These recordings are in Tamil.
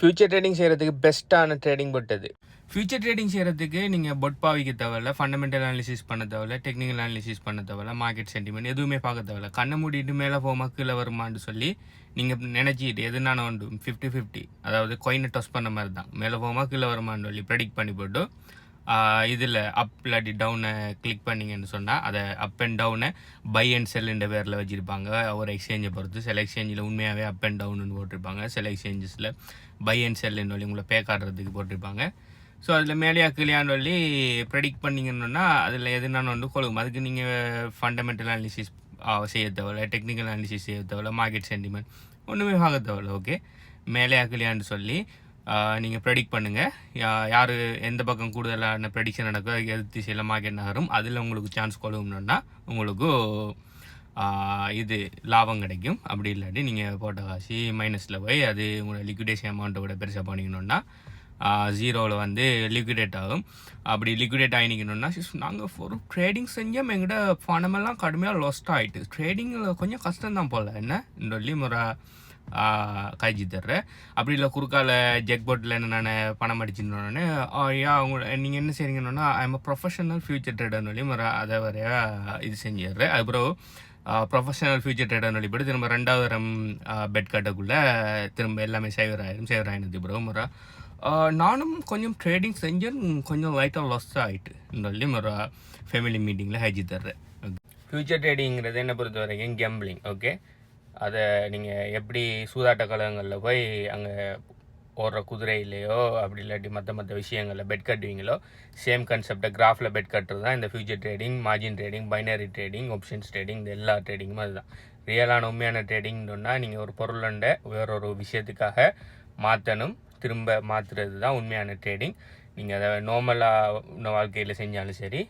ஃபியூச்சர் ட்ரேடிங் செய்கிறதுக்கு பெஸ்ட்டான ட்ரேடிங் பொட் அது. ஃபியூச்சர் ட்ரேடிங் செய்கிறதுக்கு நீங்கள் பொட் பாவிக்க தேவையில்ல, ஃபண்டமெண்டல் அனாலிசிஸ் பண்ண தேவையில்ல, டெக்னிக்கல் அனாலிசிஸ் பண்ண தேவையில்ல, மார்க்கெட் சென்டிமெண்ட் எதுவுமே பார்க்க தேவையில்ல. கண்ணை மூடிட்டு மேலே போமா கீழே வருமானு சொல்லி நீங்கள் நினச்சிக்கிட்டு எதுனான உண்டு 50-50, அதாவது கோயினை டொஸ் பண்ண மாதிரி தான். மேலே போமா கீழே வருமானு சொல்லி ப்ரெடிக்ட் பண்ணி போட்டு இதில் அப் இல்லாட்டி டவுனை கிளிக் பண்ணிங்கன்னு சொன்னால் அதை அப் அண்ட் டவுனை பை அண்ட் செல்லுன்ற பேரில் வச்சுருப்பாங்க. ஒரு எக்ஸ்சேஞ்சை பொறுத்து சில எக்ஸ்சேஞ்சில் உண்மையாகவே அப் அண்ட் டவுன்னு போட்டிருப்பாங்க, சில எக்ஸ்சேஞ்சஸில் பை அண்ட் செல்லுன்னு சொல்லி உங்களை பே காட்டுறதுக்கு போட்டிருப்பாங்க. ஸோ அதில் மேலேயா கீழேயான்னு சொல்லி ப்ரெடிக்ட் பண்ணிங்கன்னா அதில் எதுனான்னு வந்து கொள்ளும். அதுக்கு நீங்கள் ஃபண்டமெண்டல் அனாலிசிஸ் செய்ய தேவையில்ல, டெக்னிக்கல் அனாலிசிஸ் செய்ய தேவையில்ல, மார்க்கெட் சென்டிமெண்ட் ஒன்றுமே பார்க்க தேவையில்ல. ஓகே, மேலேயா கீழேயான்னு சொல்லி நீங்கள் ப்ரெடிக்ட் பண்ணுங்கள். யார் எந்த பக்கம் கூடுதலான ப்ரெடிக்ஷன் நடக்கும், அதுக்கு எது திசையில் மார்க்கெட் நகரும், அதில் உங்களுக்கு சான்ஸ் கொள்ளும்னா உங்களுக்கு இது லாபம் கிடைக்கும். அப்படி இல்லாட்டி நீங்கள் போட்ட காசு மைனஸில் போய் அது உங்களோட லிக்விடேஷன் அமௌண்ட்டை விட பெருசாக பண்ணிக்கணுன்னா ஜீரோவில் வந்து லிக்விடேட் ஆகும். அப்படி லிக்விடேட் ஆகிக்கணுன்னா நாங்கள் ஒரு ட்ரேடிங் செஞ்சோம், எங்கிட்ட பணமெல்லாம் கடுமையாக லாஸ்ட் ஆகிட்டு, ட்ரேடிங்கில் கொஞ்சம் கஷ்டம்தான் போல் என்ன இந்த சொல்லி முறை காய்ச்சி தர்றேன். அப்படி இல்லை குறுக்கால ஜெக் போட்டில் என்ன நான் பணம் அடிச்சுன்னு நீங்கள் என்ன செய்றீங்கன்னா ஐம் ப்ரொஃபஷனல் ஃபியூச்சர் ட்ரேடர்னு சொல்லி முறை அதை வரையா இது செஞ்சிடுறேன். அதுக்கப்புறம் ப்ரொஃபஷனல் ஃபியூச்சர் ட்ரேடர்னு சொல்லிப்பட்டு திரும்ப 2வது தரம் பெட் கட்டக்குள்ளே திரும்ப எல்லாமே சேவர் ஆகிடுது. அப்புறம் முறை நானும் கொஞ்சம் ட்ரேடிங் செஞ்சேன், கொஞ்சம் லைட்டாக லாஸ் ஆகிட்டு சொல்லி முறை ஃபேமிலி மீட்டிங்கில் ஹைச்சி தர்றேன். ஃபியூச்சர் ட்ரேடிங்கிறது என்னை பொறுத்த வரைக்கும் கேம்பிளிங். ஓகே, அதை நீங்கள் எப்படி சூதாட்ட கழகங்களில் போய் அங்கே ஓடுற குதிரையிலையோ அப்படி இல்லாட்டி மற்ற விஷயங்களில் பெட் கட்டுவீங்களோ, சேம் கான்செப்டை கிராஃபில் பெட் கட்டுறது தான் இந்த future trading, margin trading, binary trading, options trading, இந்த எல்லா ட்ரேடிங்குமே அதுதான். ரியலான உண்மையான ட்ரேடிங்னா நீங்கள் ஒரு பொருளண்ட வேறொரு விஷயத்துக்காக மாற்றணும், திரும்ப மாற்றுறது தான் உண்மையான ட்ரேடிங். நீங்கள் அதை நார்மலாக வாழ்க்கையில் செஞ்சாலும் சரி,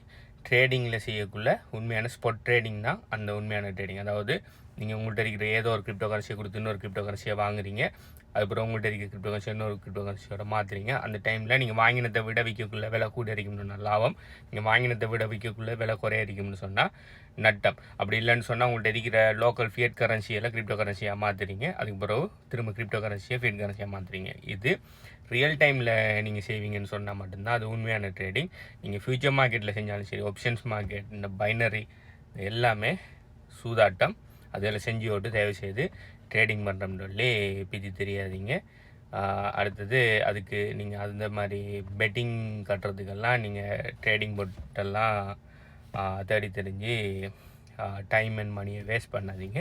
ட்ரேடிங்கில் செய்யக்குள்ள உண்மையான ஸ்பாட் ட்ரேடிங் தான் அந்த உண்மையான ட்ரேடிங். அதாவது நீங்கள் உங்கள்கிட்ட இருக்கிற ஏதோ ஒரு கிரிப்டோ கரன்சியை கொடுத்து இன்னொரு கிரிப்டோ கரன்சியை வாங்குறீங்க, அதுக்கப்புறம் உங்கள்கிட்ட இருக்கிற கிரிப்டோ கரன்சி இன்னொரு கிரிப்டோ கரன்சியோட மாற்றுறீங்க. அந்த டைமில் நீங்கள் வாங்கினதை விட விற்கக்குள்ளே விலை கூட இருக்கும்னு லாபம், நீங்கள் வாங்கினதை விட விற்கக்குள்ளே விலை குறைய இருக்கும்னு சொன்னால் நட்டம். அப்படி இல்லைன்னு சொன்னால் உங்கள்கிட்ட இருக்கிற லோக்கல் ஃபியட் கரன்சியெல்லாம் கிரிப்டோ கரன்சியாக மாற்றுறீங்க, அதுக்கு பிறகு திரும்ப கிரிப்டோ கரன்சியை ஃபியட் கரன்சியாக மாற்றுறீங்க. இது ரியல் டைமில் நீங்கள் செய்வீங்கன்னு சொன்னால் மட்டும்தான் அது உண்மையான ட்ரேடிங். நீங்கள் ஃபியூச்சர் மார்க்கெட்டில் செஞ்சாலும் சரி, ஆப்ஷன்ஸ் மார்க்கெட், இந்த பைனரி எல்லாமே சூதாட்டம். அதில் செஞ்சு விட்டு தயவு செய்து ட்ரேடிங் பண்ணுறோம்னு சொல்லி பிதி தெரியாதீங்க. அடுத்தது அதுக்கு நீங்கள் அந்த மாதிரி பெட்டிங் கட்டுறதுக்கெல்லாம் நீங்கள் ட்ரேடிங் போட்டெல்லாம் தேடி தெரிஞ்சு டைம் அண்ட் மணியை வேஸ்ட் பண்ணாதீங்க.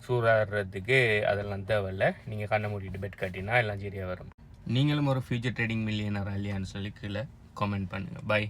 சூதாடுறதுக்கு அதெல்லாம் தேவையில்லை, நீங்கள் கண்ணை மூடிட்டு பெட் கட்டினா எல்லாம் சரியாக வரும். நீங்களும் ஒரு ஃபியூச்சர் ட்ரேடிங் மில்லியனரா இல்லையான்னு சொல்லி கீழே கமெண்ட் பண்ணுங்கள். பை.